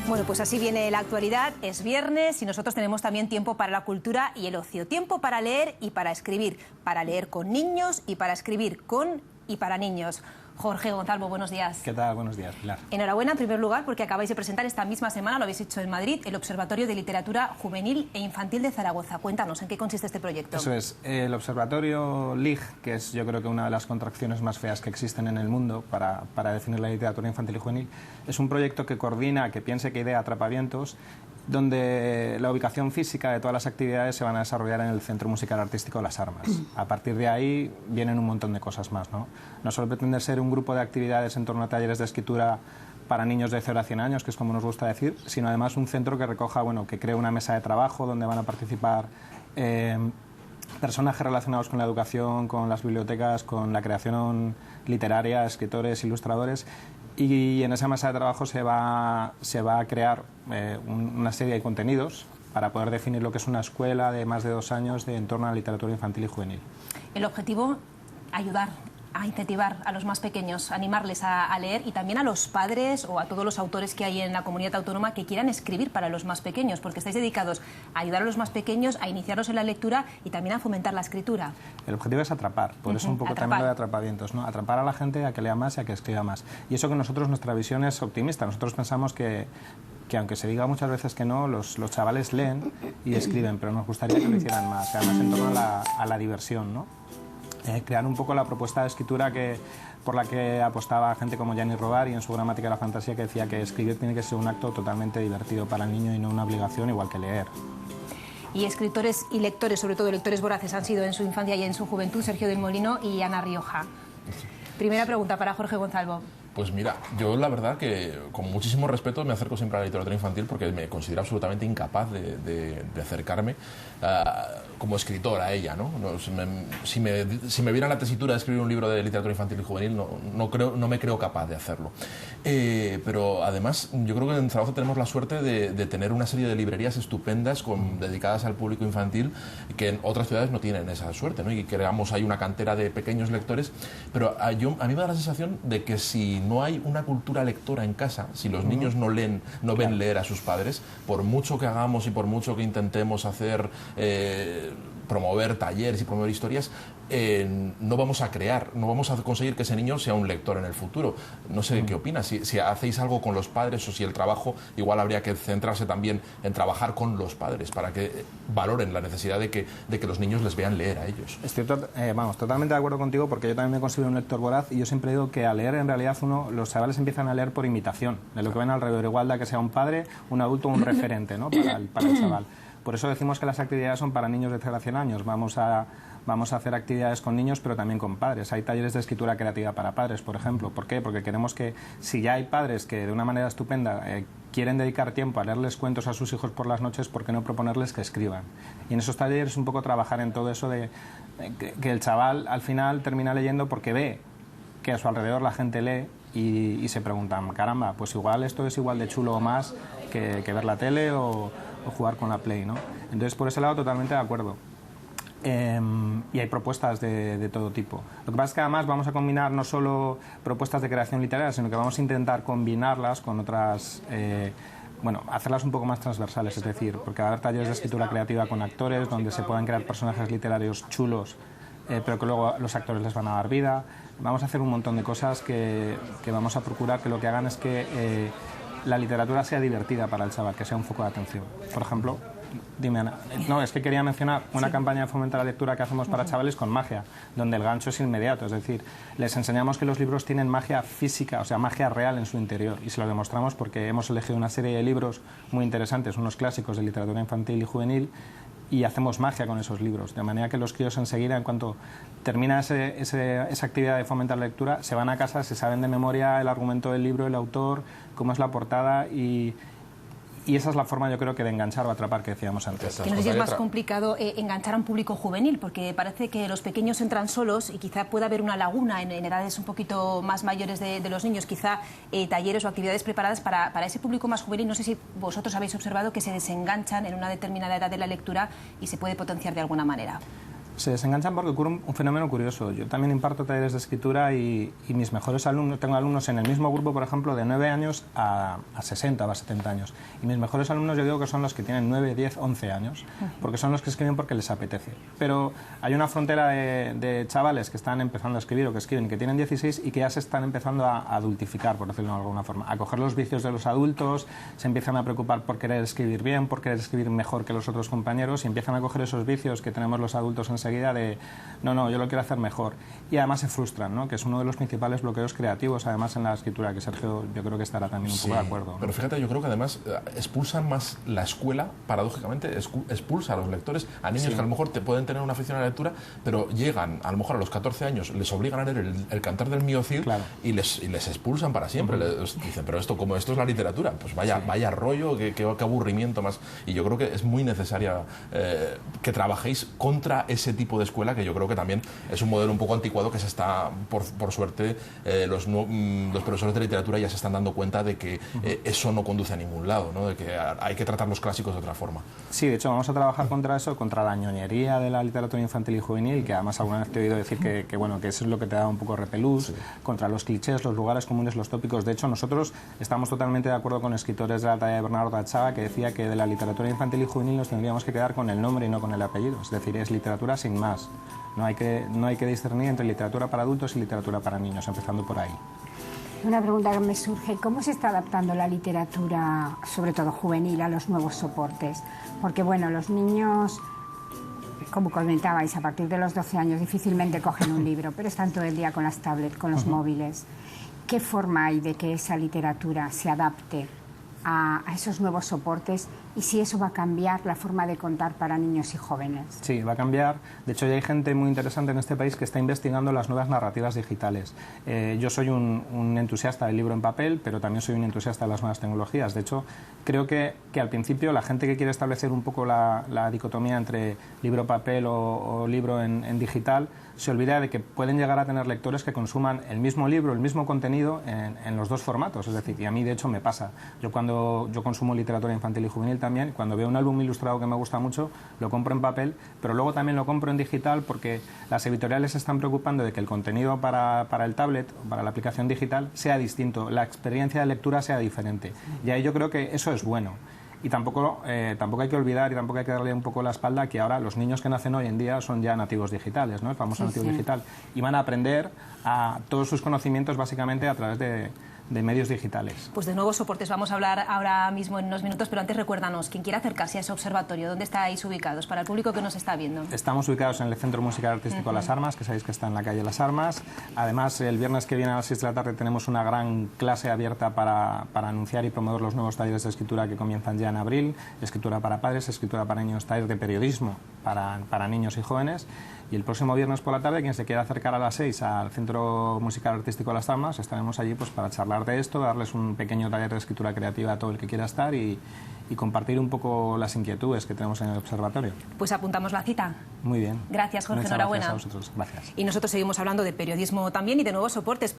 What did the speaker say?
Bueno, pues así viene la actualidad, es viernes y nosotros tenemos también tiempo para la cultura y el ocio. Tiempo para leer y para escribir, para leer con niños y para escribir con y para niños. Jorge Gonzalvo, buenos días. ¿Qué tal? Buenos días, Pilar. Enhorabuena, en primer lugar, porque acabáis de presentar esta misma semana, lo habéis hecho en Madrid, el Observatorio de Literatura Juvenil e Infantil de Zaragoza. Cuéntanos, ¿en qué consiste este proyecto? Eso es, el Observatorio LIG, que es yo creo que una de las contracciones más feas que existen en el mundo para definir la literatura infantil y juvenil, es un proyecto que coordina, que piensa, que idea atrapavientos, donde la ubicación física de todas las actividades se van a desarrollar en el Centro Musical Artístico de Las Armas. A partir de ahí vienen un montón de cosas más, ¿no? No solo pretende ser un grupo de actividades en torno a talleres de escritura para niños de 0 a 100 años, que es como nos gusta decir, sino además un centro que recoja, bueno, que cree una mesa de trabajo donde van a participar personajes relacionados con la educación, con las bibliotecas, con la creación literaria, escritores, ilustradores. Y en esa mesa de trabajo se va a crear una serie de contenidos para poder definir lo que es una escuela de más de 2 años en torno a la literatura infantil y juvenil. El objetivo, ayudar a incentivar a los más pequeños, animarles a leer y también a los padres o a todos los autores que hay en la comunidad autónoma que quieran escribir para los más pequeños, porque estáis dedicados a ayudar a los más pequeños, a iniciarlos en la lectura y también a fomentar la escritura. El objetivo es atrapar, por eso un poco también lo de atrapavientos, ¿no? Atrapar a la gente a que lea más y a que escriba más. Y eso que nosotros, nuestra visión es optimista, nosotros pensamos que aunque se diga muchas veces que no, los chavales leen y escriben, pero nos gustaría que lo hicieran más, además en torno a la diversión, ¿no? Crear un poco la propuesta de escritura por la que apostaba gente como Gianni Rodari en su Gramática de la Fantasía, que decía que escribir tiene que ser un acto totalmente divertido para el niño y no una obligación, igual que leer. Y escritores y lectores, sobre todo lectores voraces, han sido en su infancia y en su juventud Sergio del Molino y Ana Rioja. Primera pregunta para Jorge Gonzalvo. Pues mira, yo la verdad que con muchísimo respeto me acerco siempre a la literatura infantil porque me considero absolutamente incapaz de acercarme como escritor a ella, ¿no? Si me viera la tesitura de escribir un libro de literatura infantil y juvenil, no me creo capaz de hacerlo. Pero además, yo creo que en Zaragoza tenemos la suerte de tener una serie de librerías estupendas dedicadas al público infantil que en otras ciudades no tienen esa suerte, ¿no? Y creamos ahí una cantera de pequeños lectores, pero a mí me da la sensación de que si no hay una cultura lectora en casa, si los niños no leen, no ven leer a sus padres, por mucho que hagamos y por mucho que intentemos hacer, promover talleres y promover historias, no vamos a conseguir que ese niño sea un lector en el futuro. No sé qué opinas, si hacéis algo con los padres o si el trabajo igual habría que centrarse también en trabajar con los padres para que valoren la necesidad de que los niños les vean leer a ellos. Estoy totalmente de acuerdo contigo porque yo también me considero un lector voraz y yo siempre digo que al leer en realidad los chavales empiezan a leer por imitación de lo que ven alrededor, igual da que sea un padre, un adulto, un referente, ¿no? para el chaval. Por eso decimos que las actividades son para niños de 0 a 100 años. Vamos a hacer actividades con niños, pero también con padres. Hay talleres de escritura creativa para padres, por ejemplo. ¿Por qué? Porque queremos que, si ya hay padres que de una manera estupenda quieren dedicar tiempo a leerles cuentos a sus hijos por las noches, ¿por qué no proponerles que escriban? Y en esos talleres un poco trabajar en todo eso de que el chaval al final termina leyendo porque ve que a su alrededor la gente lee y se preguntan, caramba, pues igual esto es igual de chulo o más que ver la tele o jugar con la Play, ¿no? Entonces, por ese lado, totalmente de acuerdo. Y hay propuestas de todo tipo. Lo que pasa es que además vamos a combinar no solo propuestas de creación literaria, sino que vamos a intentar combinarlas con otras, hacerlas un poco más transversales, es decir, porque va a haber talleres de escritura creativa con actores, donde se puedan crear personajes literarios chulos, pero que luego los actores les van a dar vida. Vamos a hacer un montón de cosas que vamos a procurar que lo que hagan es que la literatura sea divertida para el chaval, que sea un foco de atención. Por ejemplo, dime Ana. No, es que quería mencionar una campaña de fomento a la lectura que hacemos para chavales con magia, donde el gancho es inmediato, es decir, les enseñamos que los libros tienen magia física, o sea, magia real en su interior, y se lo demostramos porque hemos elegido una serie de libros muy interesantes, unos clásicos de literatura infantil y juvenil, y hacemos magia con esos libros, de manera que los críos enseguida, en cuanto termina esa actividad de fomentar la lectura, se van a casa, se saben de memoria el argumento del libro, el autor, cómo es la portada y esa es la forma, yo creo, que de enganchar o atrapar que decíamos antes. Que no sé si es más complicado enganchar a un público juvenil, porque parece que los pequeños entran solos y quizá pueda haber una laguna en edades un poquito más mayores de los niños, quizá talleres o actividades preparadas para ese público más juvenil. No sé si vosotros habéis observado que se desenganchan en una determinada edad de la lectura y se puede potenciar de alguna manera. Se desenganchan porque ocurre un fenómeno curioso. Yo también imparto talleres de escritura y mis mejores alumnos, tengo alumnos en el mismo grupo, por ejemplo, de 9 años a 60 o a 70 años. Y mis mejores alumnos yo digo que son los que tienen 9, 10, 11 años, porque son los que escriben porque les apetece. Pero hay una frontera de chavales que están empezando a escribir o que escriben, que tienen 16 y que ya se están empezando a adultificar, por decirlo de alguna forma, a coger los vicios de los adultos, se empiezan a preocupar por querer escribir bien, por querer escribir mejor que los otros compañeros y empiezan a coger esos vicios que tenemos los adultos enseguida de no, yo lo quiero hacer mejor. Y además se frustran, ¿no? Que es uno de los principales bloqueos creativos, además en la escritura, que Sergio yo creo que estará también un poco de acuerdo, ¿no? Pero fíjate, yo creo que además expulsan más la escuela, paradójicamente, expulsa a los lectores, a niños que a lo mejor te pueden tener una afición a la lectura, pero llegan, a lo mejor a los 14 años, les obligan a leer el Cantar del Mío Cid y les expulsan para siempre. Les dicen, pero esto es la literatura, pues vaya rollo, qué aburrimiento más. Y yo creo que es muy necesaria que trabajéis contra ese tipo de escuela, que yo creo que también es un modelo un poco anticuado que se está, por suerte, los profesores de literatura ya se están dando cuenta de que eso no conduce a ningún lado, ¿no? De que hay que tratar los clásicos de otra forma. Sí, de hecho vamos a trabajar contra eso, contra la ñoñería de la literatura infantil y juvenil, que además alguna vez te he oído decir que eso es lo que te da un poco repelús, contra los clichés, los lugares comunes, los tópicos. De hecho, nosotros estamos totalmente de acuerdo con escritores de la talla de Bernardo Tachava, que decía que de la literatura infantil y juvenil nos tendríamos que quedar con el nombre y no con el apellido. Es decir, es literatura sin más. No hay que discernir entre literatura para adultos y literatura para niños, empezando por ahí. Una pregunta que me surge, ¿cómo se está adaptando la literatura, sobre todo juvenil, a los nuevos soportes? Porque, bueno, los niños, como comentabais, a partir de los 12 años difícilmente cogen un libro, pero están todo el día con las tablets, con los móviles. ¿Qué forma hay de que esa literatura se adapte a esos nuevos soportes y si eso va a cambiar la forma de contar para niños y jóvenes? Sí, va a cambiar. De hecho, ya hay gente muy interesante en este país que está investigando las nuevas narrativas digitales. Yo soy un entusiasta del libro en papel, pero también soy un entusiasta de las nuevas tecnologías. De hecho, creo que al principio la gente que quiere establecer un poco la dicotomía entre libro-papel o libro en digital se olvida de que pueden llegar a tener lectores que consuman el mismo libro, el mismo contenido en los dos formatos. Es decir, y a mí de hecho me pasa. Yo consumo literatura infantil y juvenil también, cuando veo un álbum ilustrado que me gusta mucho, lo compro en papel, pero luego también lo compro en digital porque las editoriales se están preocupando de que el contenido para el tablet, para la aplicación digital, sea distinto, la experiencia de lectura sea diferente. Y ahí yo creo que eso es bueno. Y tampoco hay que olvidar y tampoco hay que darle un poco la espalda que ahora los niños que nacen hoy en día son ya nativos digitales, ¿no? El famoso nativo digital. Y van a aprender a todos sus conocimientos básicamente a través de medios digitales. Pues de nuevos soportes vamos a hablar ahora mismo en unos minutos, pero antes recuérdanos, quien quiera acercarse a ese observatorio, ¿dónde estáis ubicados para el público que nos está viendo? Estamos ubicados en el Centro Musical Artístico Las Armas, que sabéis que está en la calle Las Armas. Además, el viernes que viene a las 6 de la tarde tenemos una gran clase abierta para anunciar y promover los nuevos talleres de escritura que comienzan ya en abril, escritura para padres, escritura para niños, taller de periodismo para niños y jóvenes. Y el próximo viernes por la tarde, quien se quiera acercar a las 6 al Centro Musical Artístico Las Armas, estaremos allí pues para charlar de esto, darles un pequeño taller de escritura creativa a todo el que quiera estar y compartir un poco las inquietudes que tenemos en el observatorio. Pues apuntamos la cita. Muy bien. Gracias, Jorge, Muchas enhorabuena. Gracias a vosotros. Gracias. Y nosotros seguimos hablando de periodismo también y de nuevos soportes.